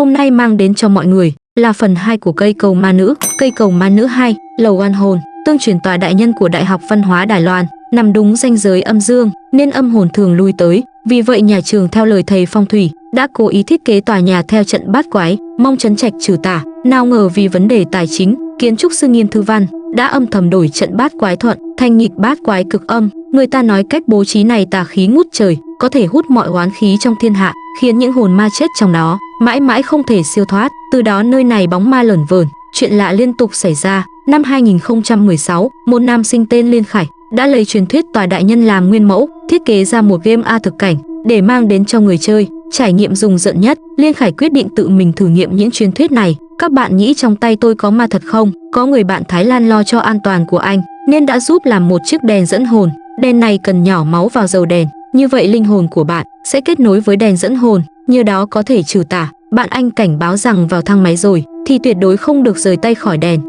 hôm nay mang đến cho mọi người là phần 2 của Cây cầu ma nữ. Cây cầu ma nữ 2, lầu oan hồn, tương truyền tòa đại nhân của Đại học Văn hóa Đài Loan nằm đúng ranh giới âm dương nên âm hồn thường lui tới. Vì vậy nhà trường theo lời thầy phong thủy đã cố ý thiết kế tòa nhà theo trận bát quái, mong trấn trạch trừ tà. Nào ngờ vì vấn đề tài chính, kiến trúc sư Nghiêm Thư Văn đã âm thầm đổi trận bát quái thuận thành nghịch bát quái cực âm. Người ta nói cách bố trí này tà khí ngút trời, có thể hút mọi oán khí trong thiên hạ, khiến những hồn ma chết trong đó mãi mãi không thể siêu thoát. Từ đó nơi này bóng ma lởn vởn, chuyện lạ liên tục xảy ra. Năm 2016, một nam sinh tên Liên Khải đã lấy truyền thuyết tòa đại nhân làm nguyên mẫu, thiết kế ra một game A thực cảnh để mang đến cho người chơi trải nghiệm rùng rợn nhất. Liên Khải quyết định tự mình thử nghiệm những truyền thuyết này. Các bạn nghĩ trong tay tôi có ma thật không? Có người bạn Thái Lan lo cho an toàn của anh nên đã giúp làm một chiếc đèn dẫn hồn. Đèn này cần nhỏ máu vào dầu đèn, như vậy linh hồn của bạn sẽ kết nối với đèn dẫn hồn, nhờ đó có thể trừ tà. Bạn anh cảnh báo rằng vào thang máy rồi thì tuyệt đối không được rời tay khỏi đèn.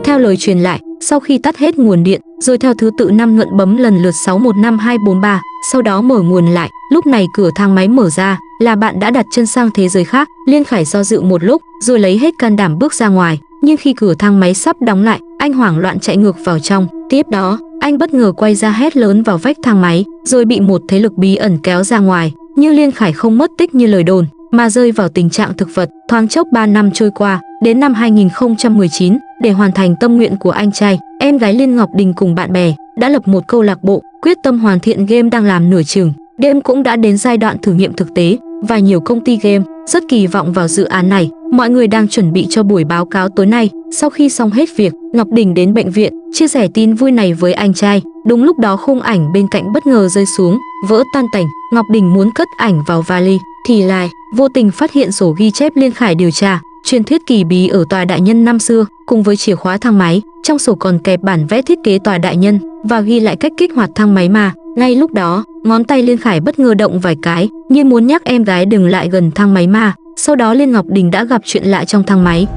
Theo lời truyền lại, sau khi tắt hết nguồn điện, rồi theo thứ tự 5 nhuận bấm lần lượt 615243, sau đó mở nguồn lại. Lúc này cửa thang máy mở ra, là bạn đã đặt chân sang thế giới khác. Liên Khải do dự một lúc, rồi lấy hết can đảm bước ra ngoài. Nhưng khi cửa thang máy sắp đóng lại, anh hoảng loạn chạy ngược vào trong. Tiếp đó, anh bất ngờ quay ra hét lớn vào vách thang máy, rồi bị một thế lực bí ẩn kéo ra ngoài. Nhưng Liên Khải không mất tích như lời đồn, mà rơi vào tình trạng thực vật. Thoáng chốc 3 năm trôi qua, đến năm 2019, để hoàn thành tâm nguyện của anh trai, em gái Liên Ngọc Đình cùng bạn bè đã lập một câu lạc bộ, quyết tâm hoàn thiện game đang làm nửa chừng. Game cũng đã đến giai đoạn thử nghiệm thực tế và nhiều công ty game rất kỳ vọng vào dự án này. Mọi người đang chuẩn bị cho buổi báo cáo tối nay. Sau khi xong hết việc, Ngọc Đình đến bệnh viện chia sẻ tin vui này với anh trai. Đúng lúc đó khung ảnh bên cạnh bất ngờ rơi xuống, vỡ tan tành. Ngọc Đình muốn cất ảnh vào vali thì lại vô tình phát hiện sổ ghi chép Liên Khải điều tra truyền thuyết kỳ bí ở tòa đại nhân năm xưa cùng với chìa khóa thang máy. Trong sổ còn kẹp bản vẽ thiết kế tòa đại nhân và ghi lại cách kích hoạt thang máy mà. Ngay lúc đó, ngón tay Liên Khải bất ngờ động vài cái, như muốn nhắc em gái đừng lại gần thang máy mà. Sau đó Liên Ngọc Đình đã gặp chuyện lạ trong thang máy.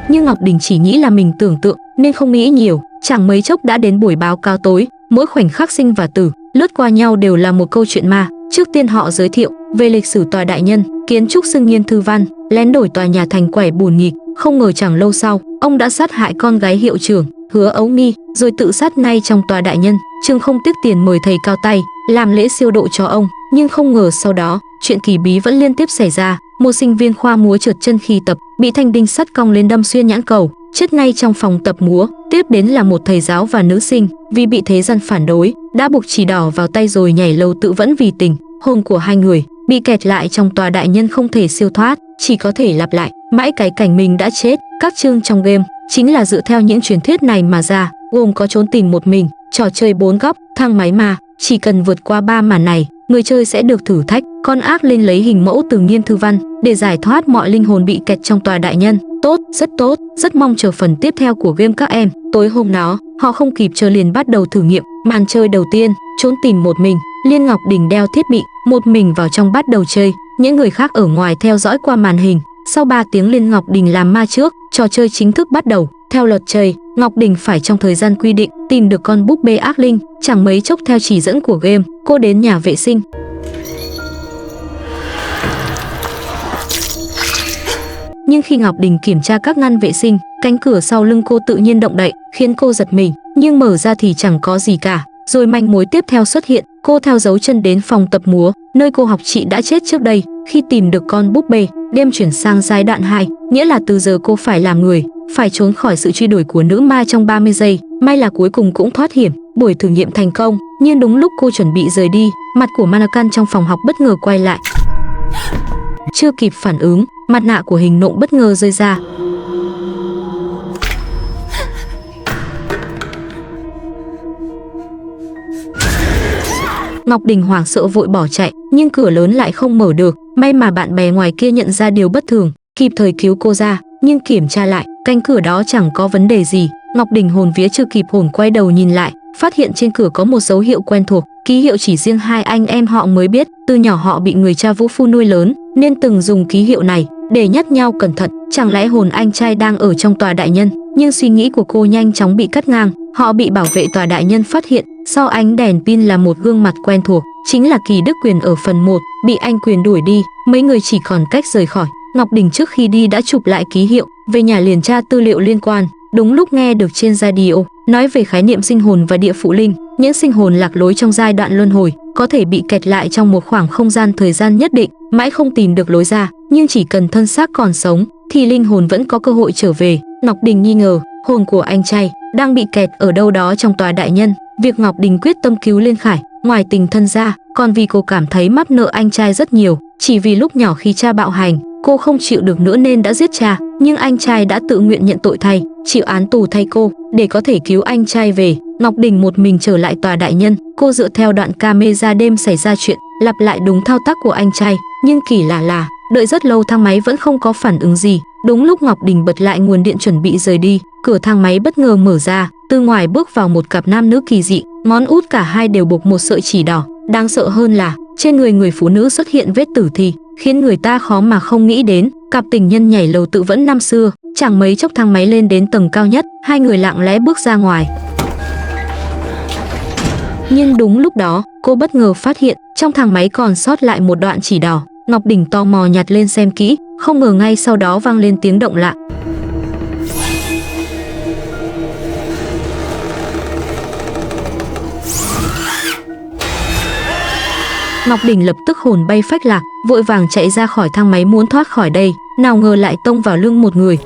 Nhưng Ngọc Đình chỉ nghĩ là mình tưởng tượng nên không nghĩ nhiều. Chẳng mấy chốc đã đến buổi báo cáo tối. Mỗi khoảnh khắc sinh và tử lướt qua nhau đều là một câu chuyện ma. Trước tiên họ giới thiệu về lịch sử tòa đại nhân, kiến trúc sư Nghiêm Thư Văn lén đổi tòa nhà thành quẻ bùn nghịch. Không ngờ chẳng lâu sau, ông đã sát hại con gái hiệu trưởng Hứa Ấu Nghi, rồi tự sát ngay trong tòa đại nhân. Trường không tiếc tiền mời thầy cao tay làm lễ siêu độ cho ông. Nhưng không ngờ sau đó, chuyện kỳ bí vẫn liên tiếp xảy ra. Một sinh viên khoa múa trượt chân khi tập, bị thanh đinh sắt cong lên đâm xuyên nhãn cầu, chết ngay trong phòng tập múa. Tiếp đến là một thầy giáo và nữ sinh, vì bị thế gian phản đối, đã buộc chỉ đỏ vào tay rồi nhảy lầu tự vẫn vì tình. Hồn của hai người bị kẹt lại trong tòa đại nhân không thể siêu thoát, chỉ có thể lặp lại mãi cái cảnh mình đã chết. Các chương trong game chính là dựa theo những truyền thuyết này mà ra, gồm có trốn tìm một mình, trò chơi 4 góc, thang máy mà. Chỉ cần vượt qua 3 màn này, người chơi sẽ được thử thách con ác lên lấy hình mẫu từ Nghiêm Thư Văn để giải thoát mọi linh hồn bị kẹt trong tòa đại nhân. Tốt, rất mong chờ phần tiếp theo của game các em. Tối hôm đó, họ không kịp chờ liền bắt đầu thử nghiệm. Màn chơi đầu tiên, trốn tìm một mình. Liên Ngọc Đình đeo thiết bị, một mình vào trong bắt đầu chơi. Những người khác ở ngoài theo dõi qua màn hình. Sau 3 tiếng Liên Ngọc Đình làm ma trước, trò chơi chính thức bắt đầu. Theo luật chơi, Ngọc Đình phải trong thời gian quy định tìm được con búp bê ác linh. Chẳng mấy chốc theo chỉ dẫn của game, cô đến nhà vệ sinh. Nhưng khi Ngọc Đình kiểm tra các ngăn vệ sinh, cánh cửa sau lưng cô tự nhiên động đậy, khiến cô giật mình. Nhưng mở ra thì chẳng có gì cả. Rồi manh mối tiếp theo xuất hiện, cô theo dấu chân đến phòng tập múa, nơi cô học chị đã chết trước đây. Khi tìm được con búp bê, đêm chuyển sang giai đoạn 2, nghĩa là từ giờ cô phải làm người, phải trốn khỏi sự truy đuổi của nữ ma trong 30 giây. May là cuối cùng cũng thoát hiểm, buổi thử nghiệm thành công. Nhưng đúng lúc cô chuẩn bị rời đi, mặt của Mannequin trong phòng học bất ngờ quay lại. Chưa kịp phản ứng, mặt nạ của hình nộm bất ngờ rơi ra. Ngọc Đình hoảng sợ vội bỏ chạy, nhưng cửa lớn lại không mở được. May mà bạn bè ngoài kia nhận ra điều bất thường, kịp thời cứu cô ra. Nhưng kiểm tra lại, cánh cửa đó chẳng có vấn đề gì. Ngọc Đình hồn vía chưa kịp hồn quay đầu nhìn lại, phát hiện trên cửa có một dấu hiệu quen thuộc, ký hiệu chỉ riêng hai anh em họ mới biết. Từ nhỏ họ bị người cha vũ phu nuôi lớn nên từng dùng ký hiệu này để nhắc nhau cẩn thận. Chẳng lẽ hồn anh trai đang ở trong tòa đại nhân? Nhưng suy nghĩ của cô nhanh chóng bị cắt ngang. Họ bị bảo vệ tòa đại nhân phát hiện. Sau ánh đèn pin là một gương mặt quen thuộc, chính là Kỳ Đức Quyền ở phần 1, bị anh Quyền đuổi đi, mấy người chỉ còn cách rời khỏi. Ngọc Đình trước khi đi đã chụp lại ký hiệu, về nhà liền tra tư liệu liên quan. Đúng lúc nghe được trên radio nói về khái niệm sinh hồn và địa phủ linh, những sinh hồn lạc lối trong giai đoạn luân hồi có thể bị kẹt lại trong một khoảng không gian thời gian nhất định, mãi không tìm được lối ra, nhưng chỉ cần thân xác còn sống thì linh hồn vẫn có cơ hội trở về. Ngọc Đình nghi ngờ hồn của anh trai đang bị kẹt ở đâu đó trong tòa đại nhân. Việc Ngọc Đình quyết tâm cứu Liên Khải, ngoài tình thân ra, còn vì cô cảm thấy mắc nợ anh trai rất nhiều. Chỉ vì lúc nhỏ khi cha bạo hành, cô không chịu được nữa nên đã giết cha, nhưng anh trai đã tự nguyện nhận tội thay, chịu án tù thay cô, để có thể cứu anh trai về. Ngọc Đình một mình trở lại tòa đại nhân, cô dựa theo đoạn camera đêm xảy ra chuyện, lặp lại đúng thao tác của anh trai, nhưng kỳ lạ là đợi rất lâu thang máy vẫn không có phản ứng gì. Đúng lúc Ngọc Đình bật lại nguồn điện chuẩn bị rời đi, cửa thang máy bất ngờ mở ra, từ ngoài bước vào một cặp nam nữ kỳ dị, ngón út cả hai đều buộc một sợi chỉ đỏ. Đáng sợ hơn là trên người người phụ nữ xuất hiện vết tử thi, khiến người ta khó mà không nghĩ đến cặp tình nhân nhảy lầu tự vẫn năm xưa. Chẳng mấy chốc thang máy lên đến tầng cao nhất, hai người lặng lẽ bước ra ngoài. Nhưng đúng lúc đó, cô bất ngờ phát hiện trong thang máy còn sót lại một đoạn chỉ đỏ. Ngọc Đình tò mò nhặt lên xem kỹ, không ngờ ngay sau đó vang lên tiếng động lạ. Ngọc Đình lập tức hồn bay phách lạc, vội vàng chạy ra khỏi thang máy muốn thoát khỏi đây, nào ngờ lại tông vào lưng một người.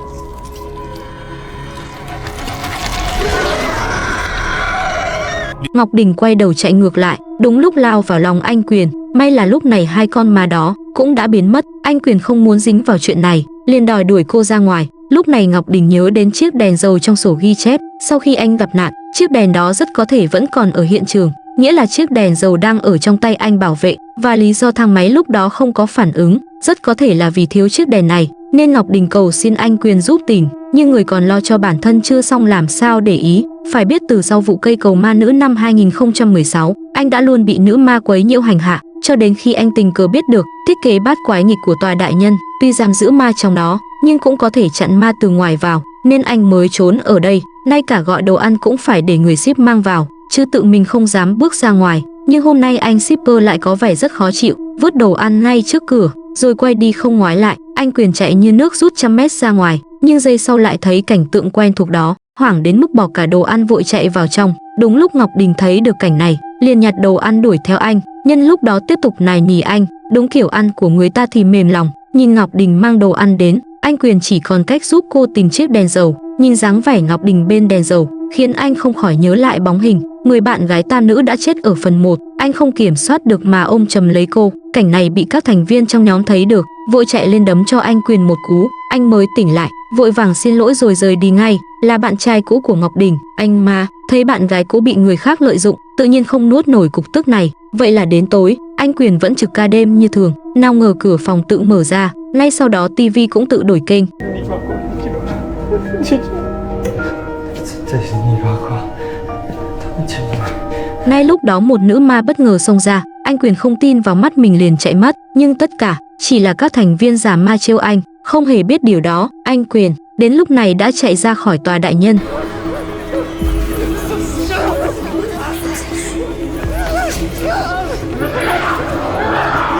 Ngọc Đình quay đầu chạy ngược lại, đúng lúc lao vào lòng anh Quyền. May là lúc này hai con ma đó cũng đã biến mất. Anh Quyền không muốn dính vào chuyện này, liền đòi đuổi cô ra ngoài. Lúc này Ngọc Đình nhớ đến chiếc đèn dầu trong sổ ghi chép, sau khi anh gặp nạn, chiếc đèn đó rất có thể vẫn còn ở hiện trường, nghĩa là chiếc đèn dầu đang ở trong tay anh bảo vệ, và lý do thang máy lúc đó không có phản ứng, rất có thể là vì thiếu chiếc đèn này, nên Ngọc Đình cầu xin anh Quyền giúp tìm, nhưng người còn lo cho bản thân chưa xong làm sao để ý. Phải biết từ sau vụ cây cầu ma nữ năm 2016, anh đã luôn bị nữ ma quấy nhiễu hành hạ, cho đến khi anh tình cờ biết được thiết kế bát quái nghịch của tòa đại nhân, tuy giam giữ ma trong đó, nhưng cũng có thể chặn ma từ ngoài vào, nên anh mới trốn ở đây. Nay cả gọi đồ ăn cũng phải để người ship mang vào, chứ tự mình không dám bước ra ngoài. Nhưng hôm nay anh shipper lại có vẻ rất khó chịu, vứt đồ ăn ngay trước cửa, rồi quay đi không ngoái lại. Anh Quyền chạy như nước rút 100 mét ra ngoài, nhưng giây sau lại thấy cảnh tượng quen thuộc đó, hoảng đến mức bỏ cả đồ ăn vội chạy vào trong. Đúng lúc Ngọc Đình thấy được cảnh này, liền nhặt đồ ăn đuổi theo anh, nhân lúc đó tiếp tục nài nỉ anh. Đúng kiểu ăn của người ta thì mềm lòng. Nhìn Ngọc Đình mang đồ ăn đến, anh Quyền chỉ còn cách giúp cô tìm chiếc đèn dầu. Nhìn dáng vẻ Ngọc Đình bên đèn dầu, khiến anh không khỏi nhớ lại bóng hình 10 bạn gái tam nữ đã chết ở phần 1. Anh không kiểm soát được mà ôm chầm lấy cô. Cảnh này bị các thành viên trong nhóm thấy được, vội chạy lên đấm cho anh Quyền một cú. Anh mới tỉnh lại, vội vàng xin lỗi rồi rời đi ngay. Là bạn trai cũ của Ngọc Đình, anh ma thấy bạn gái cũ bị người khác lợi dụng, tự nhiên không nuốt nổi cục tức này. Vậy là đến tối, anh Quyền vẫn trực ca đêm như thường, nào ngờ cửa phòng tự mở ra, ngay sau đó tivi cũng tự đổi kênh. Ngay lúc đó một nữ ma bất ngờ xông ra, anh Quyền không tin vào mắt mình liền chạy mất, nhưng tất cả chỉ là các thành viên giả ma trêu anh, không hề biết điều đó. Anh Quyền đến lúc này đã chạy ra khỏi tòa đại nhân.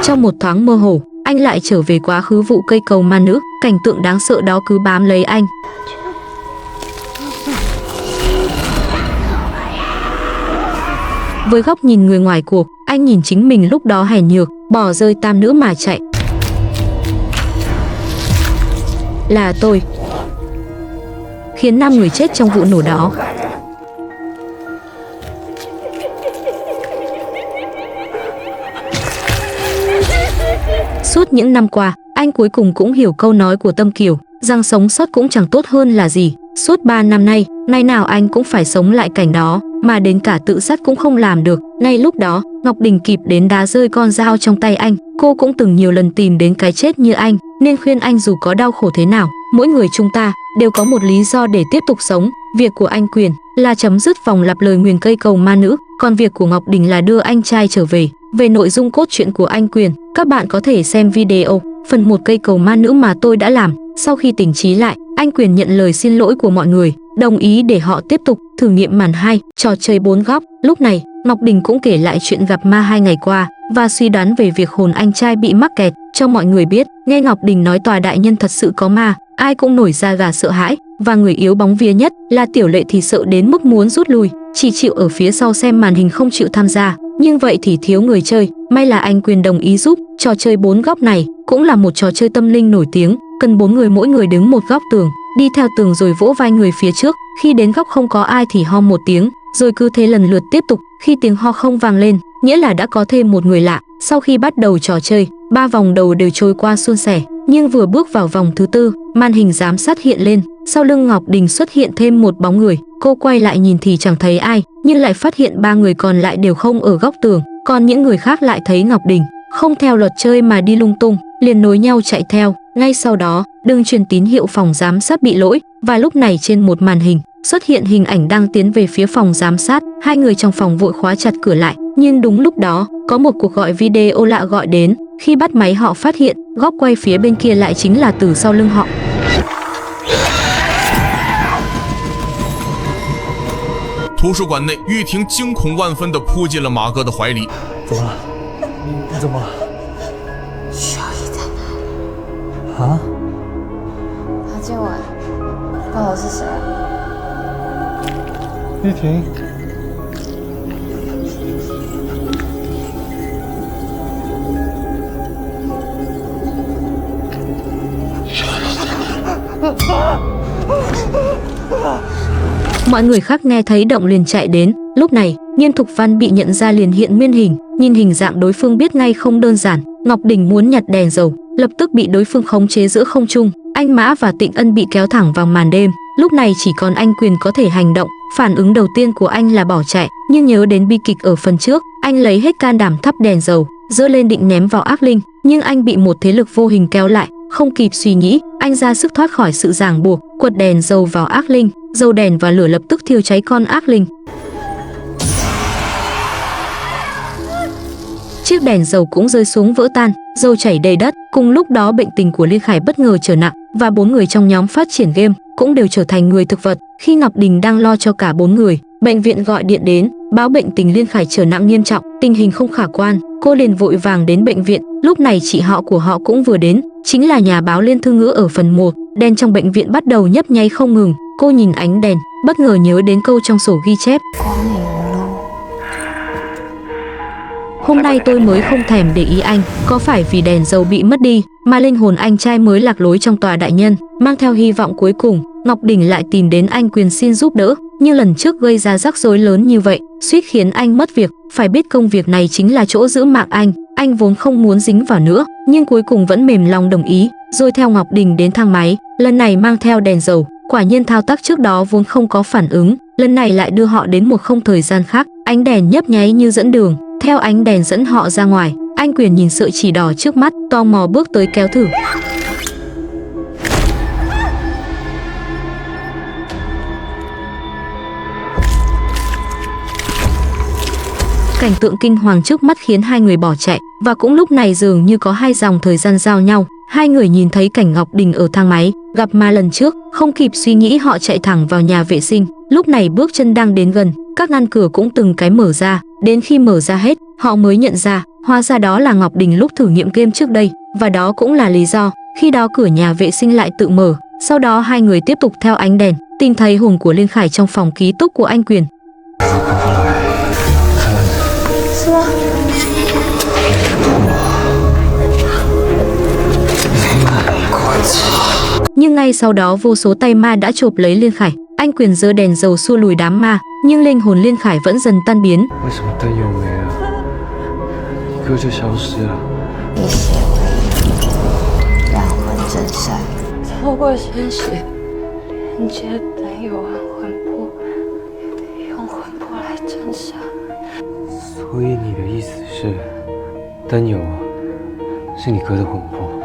Trong một thoáng mơ hồ, anh lại trở về quá khứ vụ cây cầu ma nữ, cảnh tượng đáng sợ đó cứ bám lấy anh. Với góc nhìn người ngoài cuộc, anh nhìn chính mình lúc đó hèn nhược, bỏ rơi tam nữ mà chạy. Là tôi khiến 5 người chết trong vụ nổ đó. Suốt những năm qua, anh cuối cùng cũng hiểu câu nói của Tâm Kiều, rằng sống sót cũng chẳng tốt hơn là gì. Suốt 3 năm nay, ngày nào anh cũng phải sống lại cảnh đó, mà đến cả tự sát cũng không làm được. Ngay lúc đó, Ngọc Đình kịp đến đá rơi con dao trong tay anh. Cô cũng từng nhiều lần tìm đến cái chết như anh, nên khuyên anh dù có đau khổ thế nào, mỗi người chúng ta đều có một lý do để tiếp tục sống. Việc của anh Quyền là chấm dứt vòng lặp lời nguyền cây cầu ma nữ, còn việc của Ngọc Đình là đưa anh trai trở về. Về nội dung cốt truyện của anh Quyền, các bạn có thể xem video phần 1 cây cầu ma nữ mà tôi đã làm. Sau khi tỉnh trí lại, anh Quyền nhận lời xin lỗi của mọi người, đồng ý để họ tiếp tục thử nghiệm màn 2, trò chơi 4 góc. Lúc này, Ngọc Đình cũng kể lại chuyện gặp ma 2 ngày qua và suy đoán về việc hồn anh trai bị mắc kẹt cho mọi người biết. Nghe Ngọc Đình nói tòa đại nhân thật sự có ma, ai cũng nổi da gà sợ hãi, và người yếu bóng vía nhất là Tiểu Lệ thì sợ đến mức muốn rút lui, chỉ chịu ở phía sau xem màn hình không chịu tham gia. Nhưng vậy thì thiếu người chơi, may là anh Quyền đồng ý giúp. Trò chơi 4 góc này cũng là một trò chơi tâm linh nổi tiếng, cần 4 người mỗi người đứng một góc tường, đi theo tường rồi vỗ vai người phía trước, khi đến góc không có ai thì ho một tiếng, rồi cứ thế lần lượt tiếp tục. Khi tiếng ho không vang lên, nghĩa là đã có thêm một người lạ. Sau khi bắt đầu trò chơi, 3 vòng đầu đều trôi qua suôn sẻ, nhưng vừa bước vào vòng thứ 4, màn hình giám sát hiện lên, sau lưng Ngọc Đình xuất hiện thêm một bóng người. Cô quay lại nhìn thì chẳng thấy ai, nhưng lại phát hiện 3 người còn lại đều không ở góc tường, còn những người khác lại thấy Ngọc Đình không theo luật chơi mà đi lung tung, liền nối nhau chạy theo. Ngay sau đó, đường truyền tín hiệu phòng giám sát bị lỗi, và lúc này trên một màn hình xuất hiện hình ảnh đang tiến về phía phòng giám sát. 2 người trong phòng vội khóa chặt cửa lại, nhưng đúng lúc đó có một cuộc gọi video lạ gọi đến. Khi bắt máy họ phát hiện góc quay phía bên kia lại chính là từ sau lưng họ. 图书馆内，玉婷惊恐万分地扑进了马哥的怀里。怎么了？你怎么了？小姨在哪？啊？他接我，告诉我是谁啊？玉婷，Mọi người khác nghe thấy động liền chạy đến. Lúc này, Nghiêm Thục Văn bị nhận ra liền hiện nguyên hình, nhìn hình dạng đối phương biết ngay không đơn giản. Ngọc Đình muốn nhặt đèn dầu, lập tức bị đối phương khống chế giữa không trung. Anh Mã và Tịnh Ân bị kéo thẳng vào màn đêm. Lúc này chỉ còn anh Quyền có thể hành động. Phản ứng đầu tiên của anh là bỏ chạy, nhưng nhớ đến bi kịch ở phần trước, anh lấy hết can đảm thắp đèn dầu, giơ lên định ném vào ác linh, nhưng anh bị một thế lực vô hình kéo lại. Không kịp suy nghĩ, anh ra sức thoát khỏi sự ràng buộc, quật đèn dầu vào ác linh, dầu đèn và lửa lập tức thiêu cháy con ác linh. Chiếc đèn dầu cũng rơi xuống vỡ tan, dầu chảy đầy đất. Cùng lúc đó bệnh tình của Liên Khải bất ngờ trở nặng, và 4 người trong nhóm phát triển game cũng đều trở thành người thực vật. Khi Ngọc Đình đang lo cho cả 4 người, bệnh viện gọi điện đến, báo bệnh tình Liên Khải trở nặng nghiêm trọng, tình hình không khả quan. Cô liền vội vàng đến bệnh viện. Lúc này chị họ của họ cũng vừa đến, chính là nhà báo Liên Thư Ngữ ở phần 1. Đèn trong bệnh viện bắt đầu nhấp nháy không ngừng. Cô nhìn ánh đèn, bất ngờ nhớ đến câu trong sổ ghi chép: hôm nay tôi mới không thèm để ý anh, có phải vì đèn dầu bị mất đi mà linh hồn anh trai mới lạc lối trong tòa đại nhân. Mang theo hy vọng cuối cùng, Ngọc Đình lại tìm đến anh Quyền xin giúp đỡ, nhưng lần trước gây ra rắc rối lớn như vậy, suýt khiến anh mất việc. Phải biết công việc này chính là chỗ giữ mạng anh vốn không muốn dính vào nữa, nhưng cuối cùng vẫn mềm lòng đồng ý, rồi theo Ngọc Đình đến thang máy, lần này mang theo đèn dầu. Quả nhiên thao tác trước đó vốn không có phản ứng, lần này lại đưa họ đến một không thời gian khác. Ánh đèn nhấp nháy như dẫn đường, theo ánh đèn dẫn họ ra ngoài. Anh Quyền nhìn sợi chỉ đỏ trước mắt, tò mò bước tới kéo thử. Cảnh tượng kinh hoàng trước mắt khiến 2 người bỏ chạy, và cũng lúc này dường như có 2 dòng thời gian giao nhau. 2 người nhìn thấy cảnh Ngọc Đình ở thang máy gặp ma lần trước, không kịp suy nghĩ họ chạy thẳng vào nhà vệ sinh. Lúc này bước chân đang đến gần, các ngăn cửa cũng từng cái mở ra, đến khi mở ra hết, họ mới nhận ra, hóa ra đó là Ngọc Đình lúc thử nghiệm game trước đây, và đó cũng là lý do khi đó cửa nhà vệ sinh lại tự mở. Sau đó 2 người tiếp tục theo ánh đèn, tìm thấy hồn của Liên Khải trong phòng ký túc của anh Quyền. Nhưng ngay sau đó vô số tay ma đã chộp lấy Liên Khải. Anh Quyền giơ đèn dầu xua lùi đám ma, nhưng linh hồn Liên Khải vẫn dần tan biến.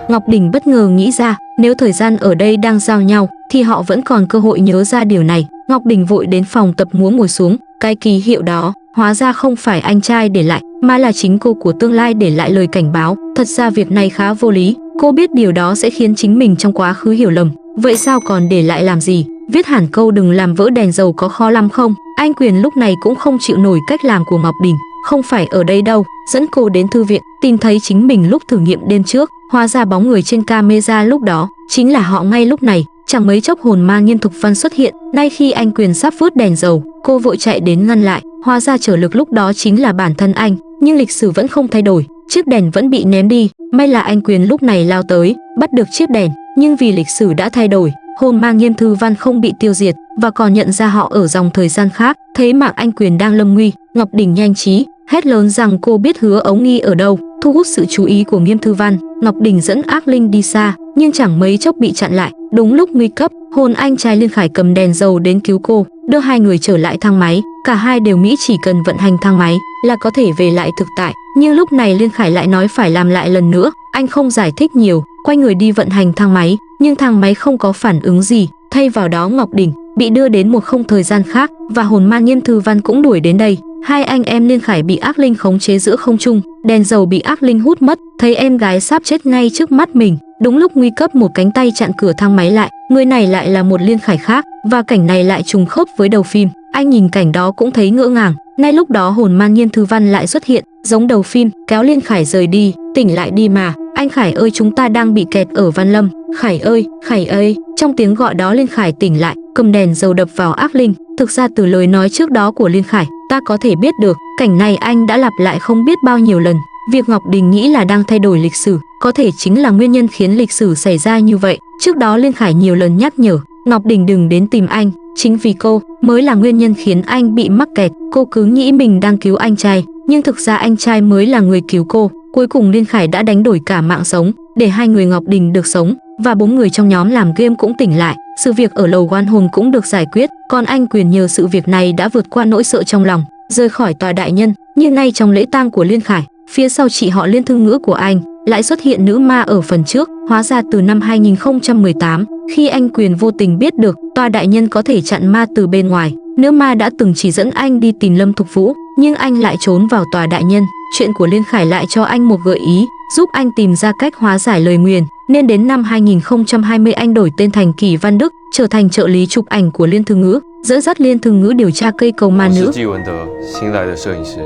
Ngọc Đình bất ngờ nghĩ ra, nếu thời gian ở đây đang giao nhau thì họ vẫn còn cơ hội nhớ ra điều này. Ngọc Đình vội đến phòng tập múa ngồi xuống. Cái ký hiệu đó hóa ra không phải anh trai để lại, mà là chính cô của tương lai để lại lời cảnh báo. Thật ra việc này khá vô lý. Cô biết điều đó sẽ khiến chính mình trong quá khứ hiểu lầm. Vậy sao còn để lại làm gì? Viết hẳn câu đừng làm vỡ đèn dầu có khó lắm không? Anh Quyền lúc này cũng không chịu nổi cách làm của Ngọc Đình. Không phải ở đây đâu, dẫn cô đến thư viện, tìm thấy chính mình lúc thử nghiệm đêm trước. Hóa ra bóng người trên camera lúc đó chính là họ. Ngay lúc này, chẳng mấy chốc hồn ma Nghiêm Thục Văn xuất hiện. Nay khi anh Quyền sắp vớt đèn dầu, cô vội chạy đến ngăn lại. Hóa ra trở lực lúc đó chính là bản thân anh, nhưng lịch sử vẫn không thay đổi, chiếc đèn vẫn bị ném đi. May là anh Quyền lúc này lao tới, bắt được chiếc đèn, nhưng vì lịch sử đã thay đổi, hồn ma Nghiêm Thư Văn không bị tiêu diệt và còn nhận ra họ ở dòng thời gian khác. Thấy mạng anh Quyền đang lâm nguy, Ngọc Đình nhanh trí hét lớn rằng cô biết Hứa Ống Nghi ở đâu. Thu hút sự chú ý của Nghiêm Thư Văn, Ngọc Đình dẫn ác linh đi xa, nhưng chẳng mấy chốc bị chặn lại. Đúng lúc nguy cấp, hồn anh trai Liên Khải cầm đèn dầu đến cứu cô, đưa hai người trở lại thang máy. Cả hai đều nghĩ chỉ cần vận hành thang máy là có thể về lại thực tại, nhưng lúc này Liên Khải lại nói phải làm lại lần nữa. Anh không giải thích nhiều, quay người đi vận hành thang máy, nhưng thang máy không có phản ứng gì. Thay vào đó Ngọc Đình bị đưa đến một không thời gian khác, và hồn ma Nghiêm Thư Văn cũng đuổi đến đây. Hai anh em Liên Khải bị ác linh khống chế giữa không trung, đèn dầu bị ác linh hút mất. Thấy em gái sắp chết ngay trước mắt mình, đúng lúc nguy cấp một cánh tay chặn cửa thang máy lại. Người này lại là một Liên Khải khác, và cảnh này lại trùng khớp với đầu phim. Anh nhìn cảnh đó cũng thấy ngỡ ngàng. Nay lúc đó hồn ma Nghiêm Thư Văn lại xuất hiện, giống đầu phim, kéo Liên Khải rời đi. Tỉnh lại đi mà, anh Khải ơi, chúng ta đang bị kẹt ở Văn Lâm. Khải ơi, Khải ơi. Trong tiếng gọi đó Liên Khải tỉnh lại, cầm đèn dầu đập vào ác linh. Thực ra từ lời nói trước đó của Liên Khải, ta có thể biết được cảnh này anh đã lặp lại không biết bao nhiêu lần. Việc Ngọc Đình nghĩ là đang thay đổi lịch sử có thể chính là nguyên nhân khiến lịch sử xảy ra như vậy. Trước đó Liên Khải nhiều lần nhắc nhở Ngọc Đình đừng đến tìm anh, chính vì cô mới là nguyên nhân khiến anh bị mắc kẹt. Cô cứ nghĩ mình đang cứu anh trai, nhưng thực ra anh trai mới là người cứu cô. Cuối cùng Liên Khải đã đánh đổi cả mạng sống để hai người Ngọc Đình được sống, và 4 người trong nhóm làm game cũng tỉnh lại. Sự việc ở lầu oan hồn cũng được giải quyết, còn anh Quyền nhờ sự việc này đã vượt qua nỗi sợ trong lòng, rời khỏi tòa đại nhân. Như ngay trong lễ tang của Liên Khải, phía sau chị họ Liên Thư Ngữ của anh lại xuất hiện nữ ma ở phần trước. Hóa ra từ năm 2018, khi anh Quyền vô tình biết được tòa đại nhân có thể chặn ma từ bên ngoài, nữ ma đã từng chỉ dẫn anh đi tìm Lâm Thục Vũ, nhưng anh lại trốn vào tòa đại nhân. Chuyện của Liên Khải lại cho anh một gợi ý, giúp anh tìm ra cách hóa giải lời nguyền, nên đến năm 2020 anh đổi tên thành Kỳ Văn Đức, trở thành trợ lý chụp ảnh của Liên Thư Ngữ, dẫn dắt Liên Thư Ngữ điều tra cây cầu ma nữ. 我是纪文德新来的摄影师，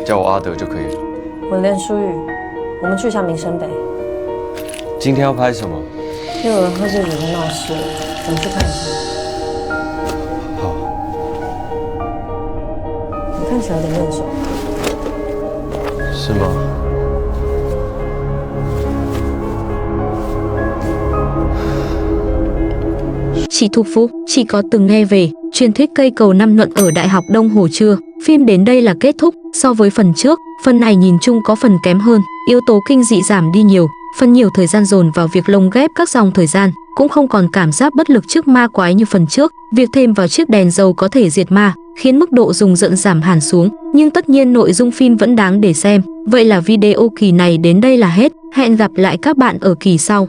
叫我阿德就可以了。我练书语，我们去一下民生北。今天要拍什么？又有人喝醉酒在闹事，我们去看一下。好，你看起来有点面熟。是吗？ Chị Thục Vũ, chị có từng nghe về truyền thuyết cây cầu Năm Luận ở Đại học Đông Hồ chưa? Phim đến đây là kết thúc. So với phần trước, phần này nhìn chung có phần kém hơn, yếu tố kinh dị giảm đi nhiều, phần nhiều thời gian dồn vào việc lồng ghép các dòng thời gian, cũng không còn cảm giác bất lực trước ma quái như phần trước. Việc thêm vào chiếc đèn dầu có thể diệt ma, khiến mức độ rùng rợn giảm hẳn xuống, nhưng tất nhiên nội dung phim vẫn đáng để xem. Vậy là video kỳ này đến đây là hết. Hẹn gặp lại các bạn ở kỳ sau.